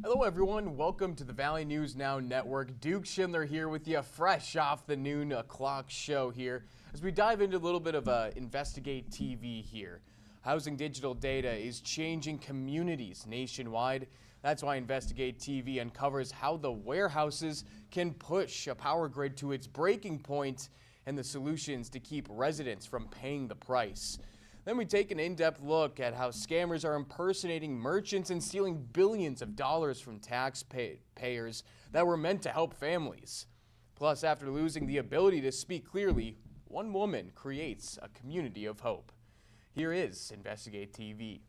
Hello everyone, welcome to the Valley News Now Network. Duke Schindler here with you, fresh off the noon o'clock show here, as we dive into a little bit of Investigate TV here. Housing digital data is changing communities nationwide. That's why Investigate TV uncovers how the warehouses can push a power grid to its breaking point and the solutions to keep residents from paying the price. Then we take an in-depth look at how scammers are impersonating merchants and stealing billions of dollars from taxpayers that were meant to help families. Plus, after losing the ability to speak clearly, one woman creates a community of hope. Here is Investigate TV.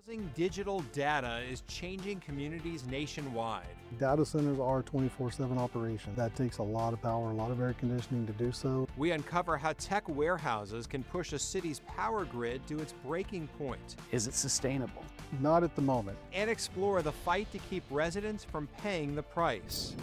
Housing digital data is changing communities nationwide. Data centers are a 24/7 operation. That takes a lot of power, a lot of air conditioning to do so. We uncover how tech warehouses can push a city's power grid to its breaking point. Is it sustainable? Not at the moment. And explore the fight to keep residents from paying the price.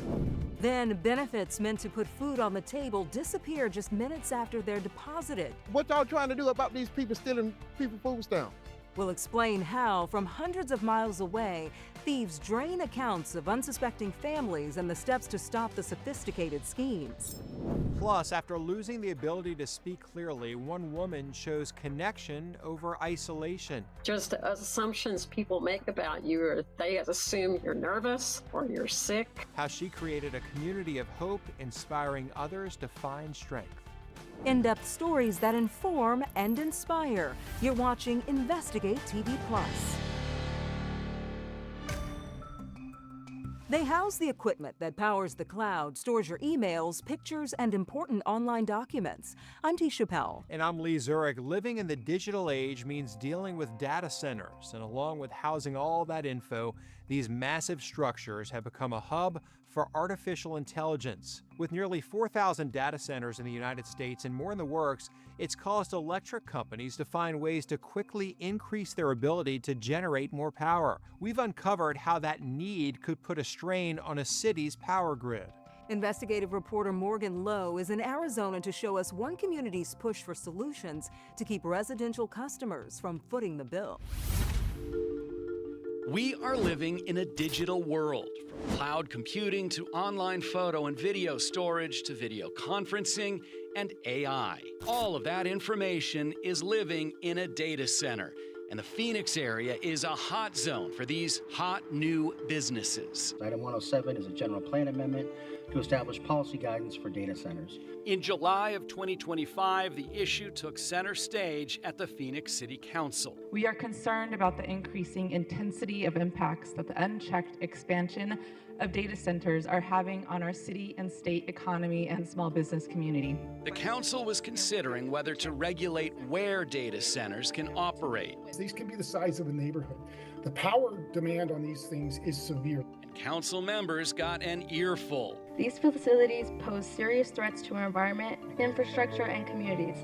Then benefits meant to put food on the table disappear just minutes after they're deposited. What y'all trying to do about these people stealing people's food stamps? We'll explain how, from hundreds of miles away, thieves drain accounts of unsuspecting families and the steps to stop the sophisticated schemes. Plus, after losing the ability to speak clearly, one woman chose connection over isolation. Just assumptions people make about you, or they assume you're nervous or you're sick. How she created a community of hope, inspiring others to find strength. In-depth stories that inform and inspire. You're watching Investigate TV Plus. They house the equipment that powers the cloud, stores your emails, pictures, and important online documents. I'm T. Chappelle. And I'm Lee Zurich. Living in the digital age means dealing with data centers. And along with housing all that info, these massive structures have become a hub for artificial intelligence. With nearly 4,000 data centers in the United States and more in the works, it's caused electric companies to find ways to quickly increase their ability to generate more power. We've uncovered how that need could put a strain on a city's power grid. Investigative reporter Morgan Lowe is in Arizona to show us one community's push for solutions to keep residential customers from footing the bill. We are living in a digital world, from cloud computing to online photo and video storage to video conferencing and AI. All of that information is living in a data center, and the Phoenix area is a hot zone for these hot new businesses. Item 107 is a general plan amendment to establish policy guidance for data centers. In July of 2025, the issue took center stage at the Phoenix City Council. We are concerned about the increasing intensity of impacts that the unchecked expansion of data centers are having on our city and state economy and small business community. The council was considering whether to regulate where data centers can operate. These can be the size of a neighborhood. The power demand on these things is severe. And council members got an earful. These facilities pose serious threats to our environment, infrastructure, and communities.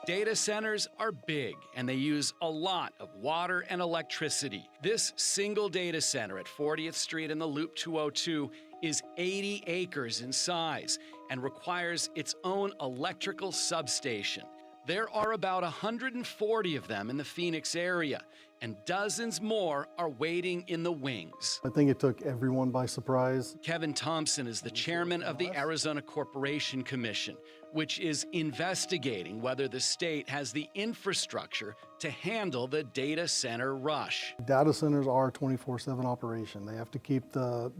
Data centers are big, and they use a lot of water and electricity. This single data center at 40th Street and the Loop 202 is 80 acres in size and requires its own electrical substation. There are about 140 of them in the Phoenix area, and dozens more are waiting in the wings. I think it took everyone by surprise. Kevin Thompson is the chairman of the Arizona Corporation Commission, which is investigating whether the state has the infrastructure to handle the data center rush. Data centers are a 24/7 operation. They have to keep the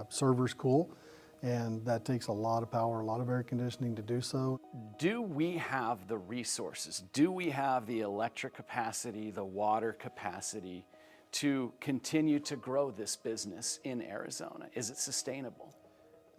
servers cool, and that takes a lot of power, a lot of air conditioning to do so. Do we have the resources? Do we have the electric capacity, the water capacity to continue to grow this business in Arizona? Is it sustainable?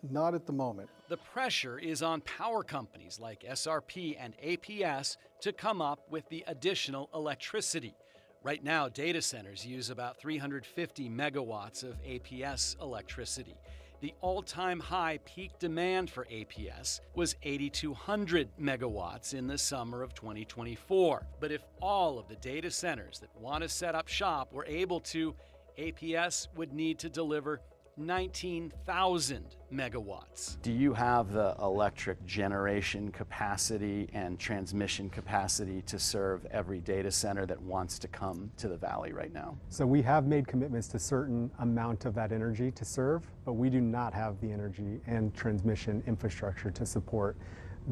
Not at the moment. The pressure is on power companies like SRP and APS to come up with the additional electricity. Right now, data centers use about 350 megawatts of APS electricity. The all-time high peak demand for APS was 8,200 megawatts in the summer of 2024. But if all of the data centers that want to set up shop were able to, APS would need to deliver 19,000 megawatts. Do you have the electric generation capacity and transmission capacity to serve every data center that wants to come to the Valley right now? So we have made commitments to certain amount of that energy to serve, but we do not have the energy and transmission infrastructure to support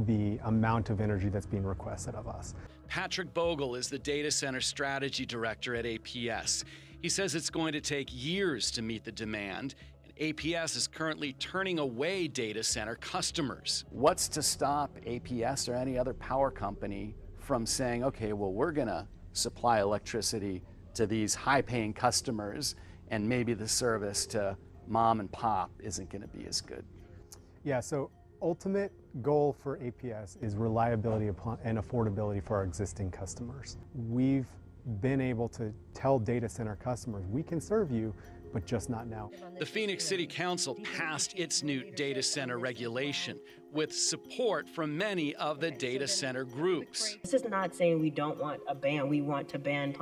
the amount of energy that's being requested of us. Patrick Bogle is the data center strategy director at APS. He says it's going to take years to meet the demand, and APS is currently turning away data center customers. What's to stop APS or any other power company from saying, okay, well, we're going to supply electricity to these high-paying customers, and maybe the service to mom and pop isn't going to be as good? Yeah, so ultimate goal for APS is reliability and affordability for our existing customers. We've been able to tell data center customers, we can serve you, but just not now. The Phoenix City Council passed its new data center regulation with support from many of the data center groups. This is not saying we don't want a ban. We want to ban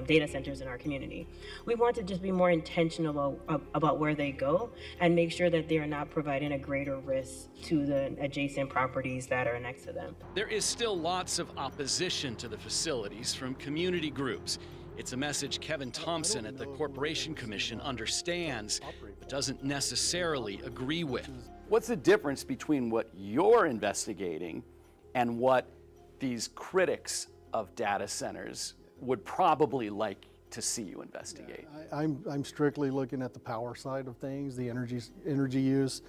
data centers in our community. We want to just be more intentional about where they go and make sure that they are not providing a greater risk to the adjacent properties that are next to them. There is still lots of opposition to the facilities from community groups. It's a message Kevin Thompson at the Corporation Commission understands, but doesn't necessarily agree with. What's the difference between what you're investigating and what these critics of data centers would probably like to see you investigate? I'm strictly looking at the power side of things, the energy use.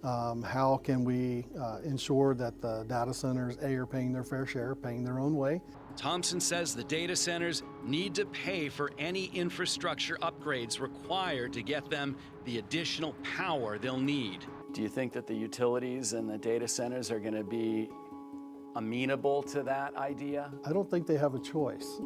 How can we ensure that the data centers, A, are paying their fair share, paying their own way? Thompson says the data centers need to pay for any infrastructure upgrades required to get them the additional power they'll need. Do you think that the utilities and the data centers are going to be amenable to that idea? I don't think they have a choice.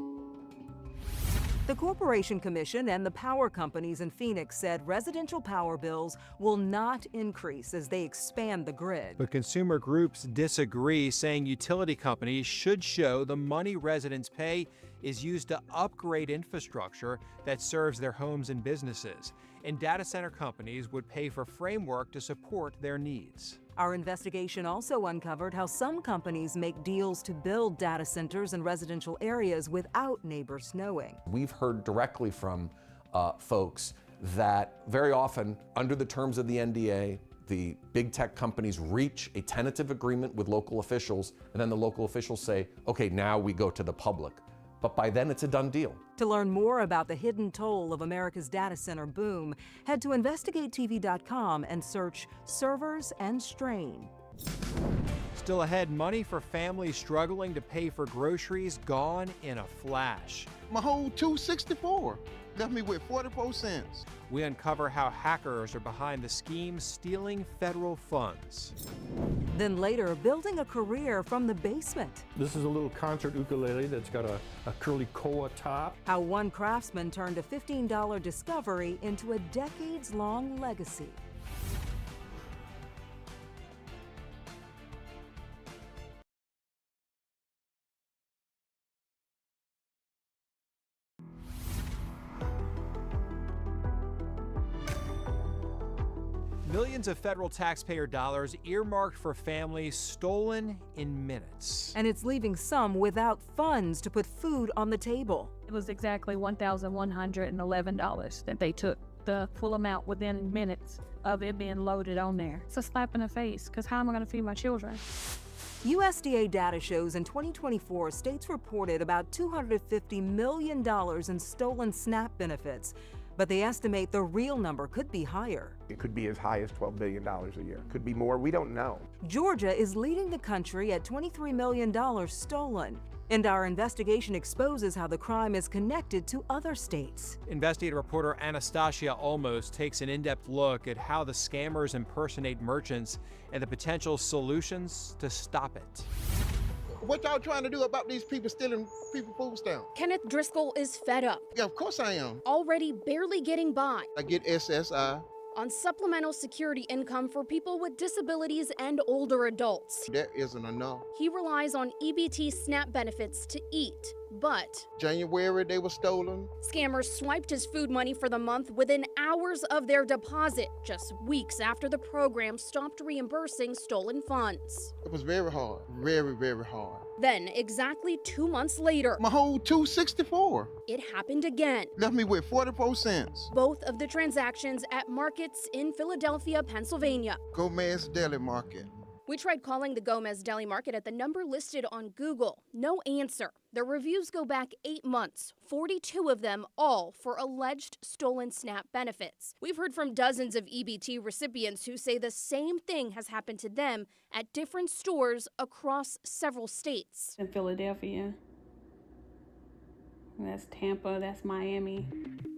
The Corporation Commission and the power companies in Phoenix said residential power bills will not increase as they expand the grid. But consumer groups disagree, saying utility companies should show the money residents pay is used to upgrade infrastructure that serves their homes and businesses. And data center companies would pay for framework to support their needs. Our investigation also uncovered how some companies make deals to build data centers in residential areas without neighbors knowing. We've heard directly from folks that very often, under the terms of the NDA, the big tech companies reach a tentative agreement with local officials, and then the local officials say, okay, now we go to the public. But by then, it's a done deal. To learn more about the hidden toll of America's data center boom, head to InvestigateTV.com and search servers and strain. Still ahead, money for families struggling to pay for groceries gone in a flash. My whole $2.64 left me with 44 cents. We uncover how hackers are behind the scheme stealing federal funds. Then later, building a career from the basement. This is a little concert ukulele that's got a curly koa top. How one craftsman turned a $15 discovery into a decades-long legacy. Millions of federal taxpayer dollars earmarked for families stolen in minutes. And it's leaving some without funds to put food on the table. It was exactly $1,111 that they took, the full amount within minutes of it being loaded on there. It's a slap in the face, because how am I going to feed my children? USDA data shows in 2024, states reported about $250 million in stolen SNAP benefits. But they estimate the real number could be higher. It could be as high as $12 billion a year. Could be more, we don't know. Georgia is leading the country at $23 million stolen. And our investigation exposes how the crime is connected to other states. Investigative reporter Anastasia Olmos takes an in-depth look at how the scammers impersonate merchants and the potential solutions to stop it. What y'all trying to do about these people stealing people's food stamps? Kenneth Driscoll is fed up. Yeah, of course I am. Already barely getting by. I get SSI. On supplemental security income for people with disabilities and older adults. That isn't enough. He relies on EBT SNAP benefits to eat, but January, they were stolen. scammers swiped his food money for the month within hours of their deposit, just weeks after the program stopped reimbursing stolen funds. It was very hard, very, very hard. Then, exactly 2 months later, My whole $264 it happened again. left me with 44 cents. Both of the transactions at markets in Philadelphia, Pennsylvania. Gomez Deli Market. We tried calling the Gomez Deli Market at the number listed on Google. No answer. The reviews go back 8 months, 42 of them all for alleged stolen SNAP benefits. We've heard from dozens of EBT recipients who say the same thing has happened to them at different stores across several states. In Philadelphia. That's Tampa, that's Miami.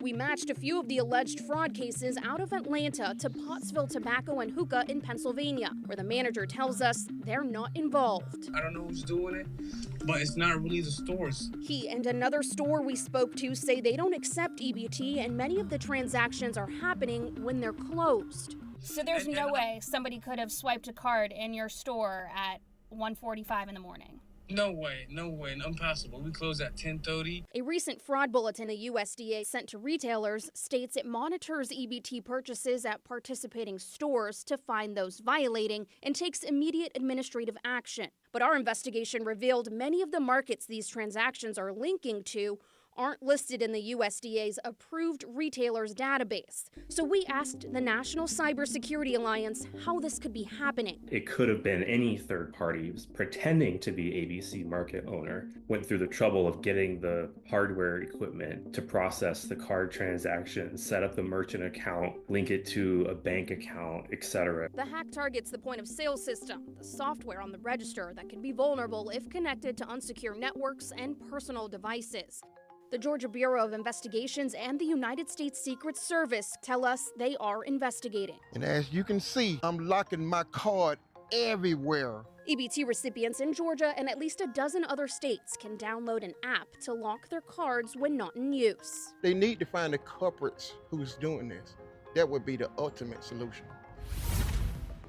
We matched a few of the alleged fraud cases out of Atlanta to Pottsville Tobacco and Hookah in Pennsylvania, where the manager tells us they're not involved. I don't know who's doing it, but it's not really the stores. He and another store we spoke to say they don't accept EBT, and many of the transactions are happening when they're closed. So there's no way somebody could have swiped a card in your store at 1:45 in the morning? No way, impossible. We close at 10:30. A recent fraud bulletin the USDA sent to retailers states it monitors EBT purchases at participating stores to find those violating and takes immediate administrative action. But our investigation revealed many of the markets these transactions are linking to aren't listed in the USDA's approved retailers database. So we asked the National Cybersecurity Alliance how this could be happening. It could have been any third party pretending to be ABC market owner, went through the trouble of getting the hardware equipment to process the card transaction, set up the merchant account, link it to a bank account, etc. The hack targets the point of sale system, the software on the register that can be vulnerable if connected to unsecure networks and personal devices. The Georgia Bureau of Investigations and the United States Secret Service tell us they are investigating. And as you can see, I'm locking my card everywhere. EBT recipients in Georgia and at least a dozen other states can download an app to lock their cards when not in use. They need to find the culprits who's doing this. That would be the ultimate solution.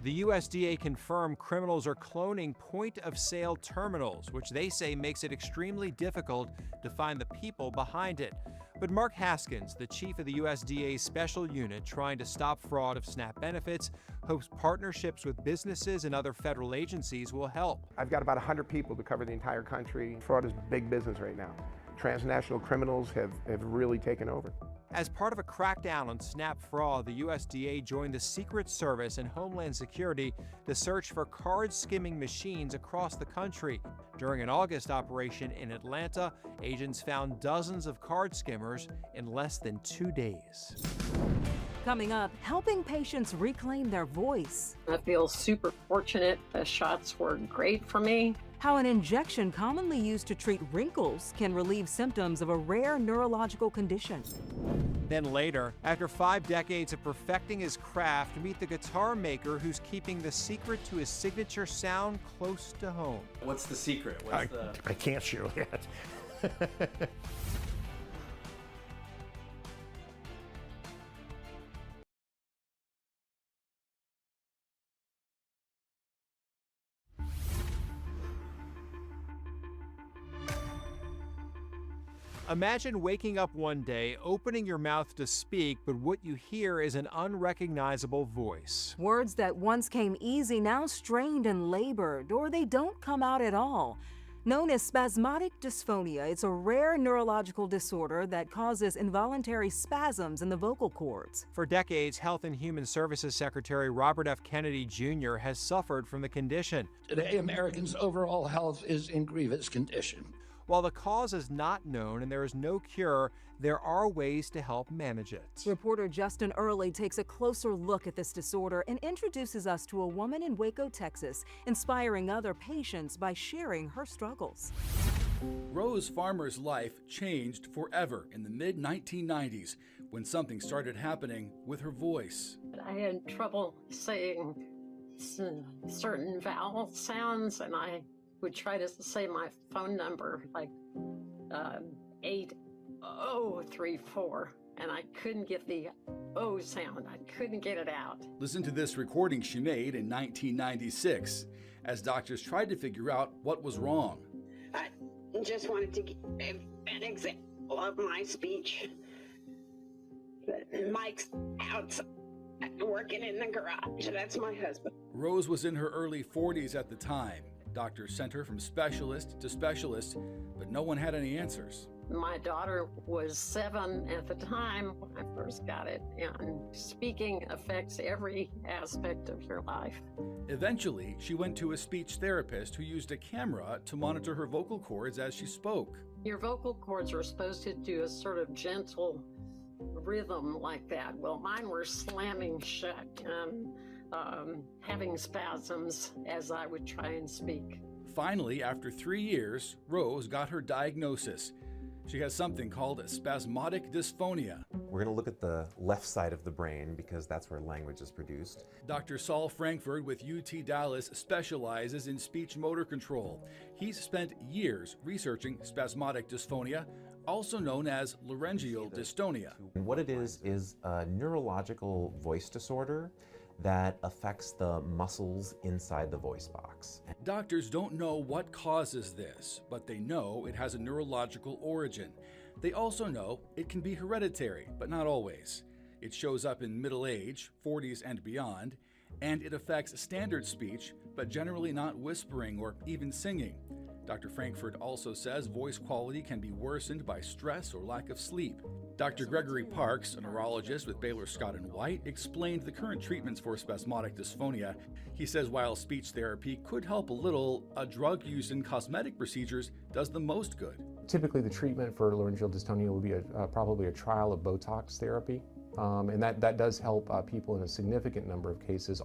The USDA confirmed criminals are cloning point-of-sale terminals, which they say makes it extremely difficult to find the people behind it. But Mark Haskins, the chief of the USDA's special unit trying to stop fraud of SNAP benefits, hopes partnerships with businesses and other federal agencies will help. I've got about 100 people to cover the entire country. Fraud is big business right now. Transnational criminals have really taken over. As part of a crackdown on SNAP fraud, the USDA joined the Secret Service and Homeland Security to search for card skimming machines across the country. During an August operation in Atlanta, agents found dozens of card skimmers in less than 2 days. Coming up, helping patients reclaim their voice. I feel super fortunate. The shots were great for me. How an injection commonly used to treat wrinkles can relieve symptoms of a rare neurological condition. Then later, after 5 decades of perfecting his craft, meet the guitar maker who's keeping the secret to his signature sound close to home. What's the secret? I can't share that. Imagine waking up one day, opening your mouth to speak, but what you hear is an unrecognizable voice. Words that once came easy now strained and labored, or they don't come out at all. Known as spasmodic dysphonia, it's a rare neurological disorder that causes involuntary spasms in the vocal cords. For decades, Health and Human Services Secretary Robert F. Kennedy Jr. has suffered from the condition. Today, Americans' overall health is in grievous condition. While the cause is not known and there is no cure, there are ways to help manage it. Reporter Justin Early takes a closer look at this disorder and introduces us to a woman in Waco, Texas, inspiring other patients by sharing her struggles. Rose Farmer's life changed forever in the mid-1990s when something started happening with her voice. I had trouble saying certain vowel sounds, and I would try to say my phone number, like 8034, and I couldn't get the O sound. I couldn't get it out. Listen to this recording she made in 1996 as doctors tried to figure out what was wrong. just wanted to give an example of my speech. Mike's outside working in the garage. That's my husband. Rose was in her early 40s at the time. Doctors sent her from specialist to specialist, but no one had any answers. My daughter was 7 at the time when I first got it, and speaking affects every aspect of your life. Eventually, she went to a speech therapist who used a camera to monitor her vocal cords as she spoke. Your vocal cords are supposed to do a sort of gentle rhythm like that. Well, mine were slamming shut and having spasms as I would try and speak. Finally, after 3 years, Rose got her diagnosis. She has something called spasmodic dysphonia. We're going to look at the left side of the brain because that's where language is produced. Dr. Saul Frankfurt with UT Dallas specializes in speech motor control. He's spent years researching spasmodic dysphonia, also known as laryngeal dystonia. And what it is a neurological voice disorder that affects the muscles inside the voice box. Doctors don't know what causes this, but they know it has a neurological origin. They also know it can be hereditary, but not always. It shows up in middle age, 40s and beyond, and it affects standard speech, but generally not whispering or even singing. Dr. Frankfurt also says voice quality can be worsened by stress or lack of sleep. Dr. Gregory Parks, a neurologist with Baylor Scott & White, explained the current treatments for spasmodic dysphonia. He says while speech therapy could help a little, a drug used in cosmetic procedures does the most good. Typically, the treatment for laryngeal dystonia will be probably a trial of Botox therapy, and that does help people in a significant number of cases.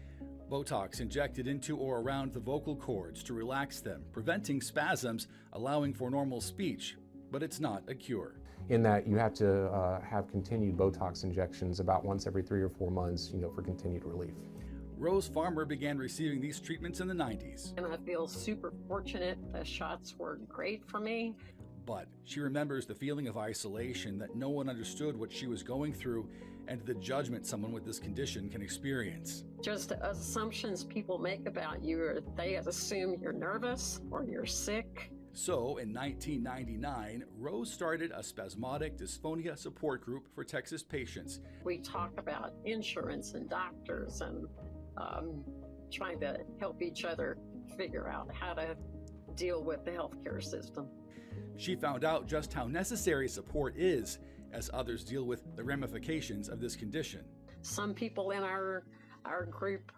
Botox injected into or around the vocal cords to relax them, preventing spasms, allowing for normal speech, but it's not a cure. In that you have to have continued Botox injections about once every 3 or 4 months, for continued relief. Rose Farmer began receiving these treatments in the 90s. And I feel super fortunate. The shots were great for me. But she remembers the feeling of isolation, that no one understood what she was going through, and the judgment someone with this condition can experience. Just assumptions people make about you, or they assume you're nervous or you're sick. So in 1999, Rose started a spasmodic dysphonia support group for Texas patients. We talk about insurance and doctors and trying to help each other figure out how to deal with the healthcare system. She found out just how necessary support is as others deal with the ramifications of this condition. Some people in our group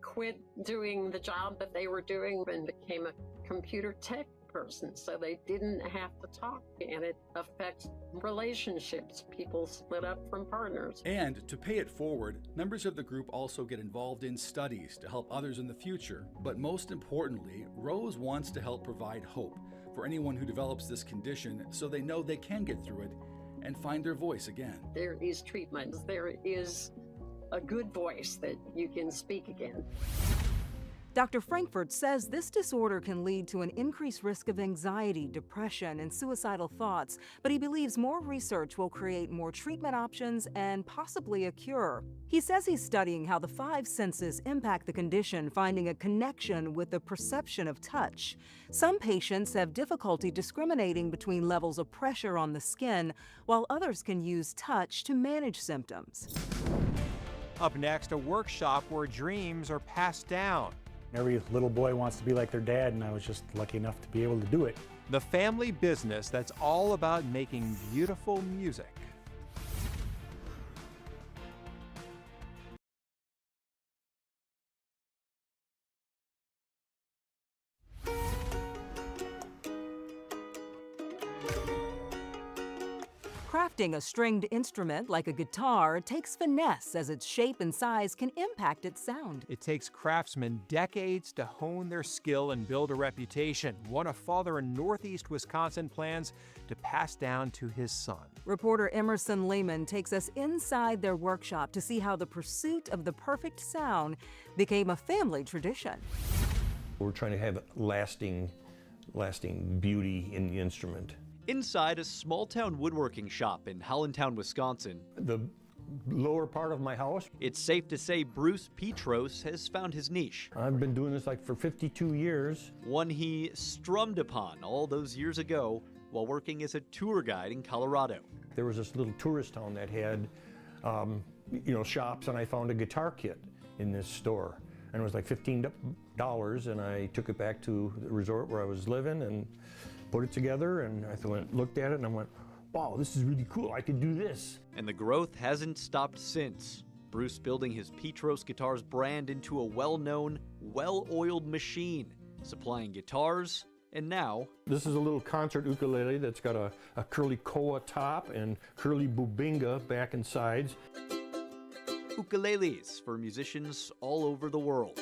quit doing the job that they were doing and became a computer tech person, so they didn't have to talk, and it affects relationships. People split up from partners. And to pay it forward, members of the group also get involved in studies to help others in the future. But most importantly, Rose wants to help provide hope for anyone who develops this condition so they know they can get through it and find their voice again. There is treatment. There is a good voice that you can speak again. Dr. Frankfurt says this disorder can lead to an increased risk of anxiety, depression, and suicidal thoughts, but he believes more research will create more treatment options and possibly a cure. He says he's studying how the 5 senses impact the condition, finding a connection with the perception of touch. Some patients have difficulty discriminating between levels of pressure on the skin, while others can use touch to manage symptoms. Up next, a workshop where dreams are passed down. Every little boy wants to be like their dad, and I was just lucky enough to be able to do it. The family business that's all about making beautiful music. Crafting a stringed instrument like a guitar takes finesse, as its shape and size can impact its sound. It takes craftsmen decades to hone their skill and build a reputation, one a father in Northeast Wisconsin plans to pass down to his son. Reporter Emerson Lehman takes us inside their workshop to see how the pursuit of the perfect sound became a family tradition. We're trying to have lasting beauty in the instrument. Inside a small-town woodworking shop in Hollandtown, Wisconsin. The lower part of my house. It's safe to say Bruce Petros has found his niche. I've been doing this like for 52 years. One he strummed upon all those years ago while working as a tour guide in Colorado. There was this little tourist town that had, shops, and I found a guitar kit in this store. And it was like $15, and I took it back to the resort where I was living and put it together, and I looked at it and I went, wow, this is really cool, I could do this. And the growth hasn't stopped since. Bruce building his Petros Guitars brand into a well-known, well-oiled machine, supplying guitars, and now... This is a little concert ukulele that's got a curly koa top and curly bubinga back and sides. Ukuleles for musicians all over the world.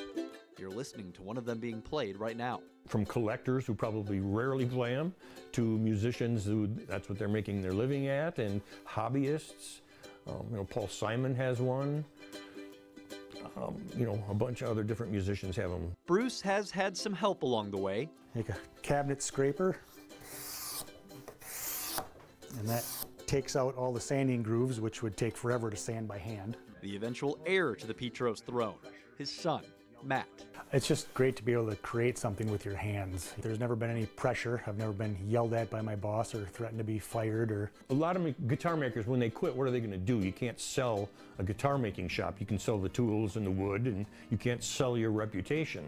You're listening to one of them being played right now. From collectors who probably rarely play them, to musicians who that's what they're making their living at, and hobbyists. Paul Simon has one. A bunch of other different musicians have them. Bruce has had some help along the way. Make a cabinet scraper, and that takes out all the sanding grooves, which would take forever to sand by hand. The eventual heir to the Petros throne, his son, Matt. It's just great to be able to create something with your hands. There's never been any pressure. I've never been yelled at by my boss or threatened to be fired. Or a lot of guitar makers, when they quit, what are they going to do? You can't sell a guitar making shop. You can sell the tools and the wood, and you can't sell your reputation.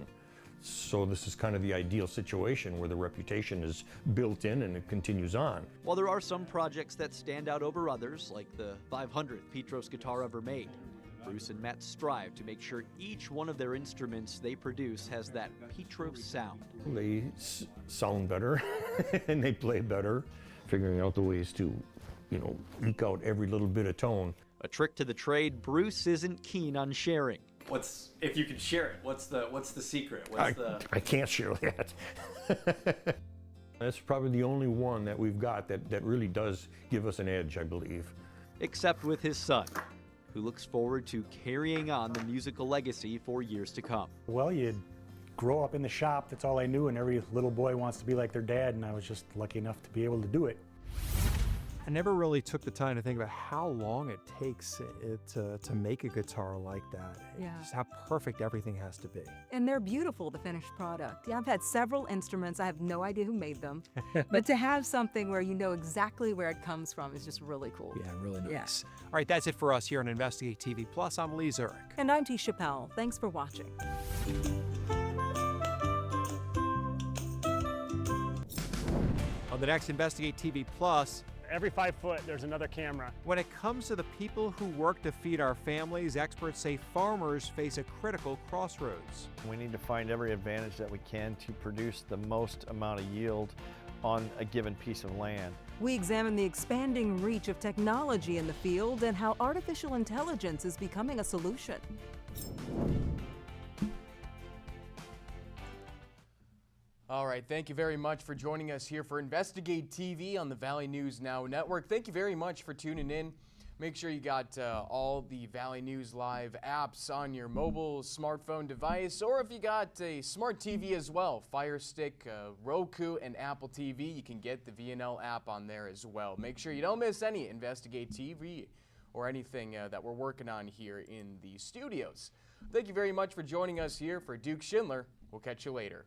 So this is kind of the ideal situation where the reputation is built in and it continues on. While there are some projects that stand out over others, like the 500th Petros guitar ever made, Bruce and Matt strive to make sure each one of their instruments they produce has that Petros sound. They sound better and they play better, figuring out the ways to, eke out every little bit of tone. A trick to the trade Bruce isn't keen on sharing. If you can share it, what's the secret? I can't share that. That's probably the only one that we've got that really does give us an edge, I believe. Except with his son, who looks forward to carrying on the musical legacy for years to come. Well, you'd grow up in the shop, that's all I knew, and every little boy wants to be like their dad, and I was just lucky enough to be able to do it. I never really took the time to think about how long it takes to make a guitar like that. Yeah. Just how perfect everything has to be. And they're beautiful, the finished product. Yeah, I've had several instruments. I have no idea who made them. But to have something where you know exactly where it comes from is just really cool. Yeah, really nice. Yeah. All right, that's it for us here on Investigate TV Plus. I'm Lee Zurich. And I'm T. Chappelle. Thanks for watching. On the next Investigate TV Plus, every 5 foot, there's another camera. When it comes to the people who work to feed our families, experts say farmers face a critical crossroads. We need to find every advantage that we can to produce the most amount of yield on a given piece of land. We examine the expanding reach of technology in the field and how artificial intelligence is becoming a solution. All right, thank you very much for joining us here for Investigate TV on the Valley News Now Network. Thank you very much for tuning in. Make sure you got all the Valley News Live apps on your mobile smartphone device, or if you got a smart TV as well, Fire Stick, Roku, and Apple TV, you can get the VNN app on there as well. Make sure you don't miss any Investigate TV or anything that we're working on here in the studios. Thank you very much for joining us here. For Duke Schindler, we'll catch you later.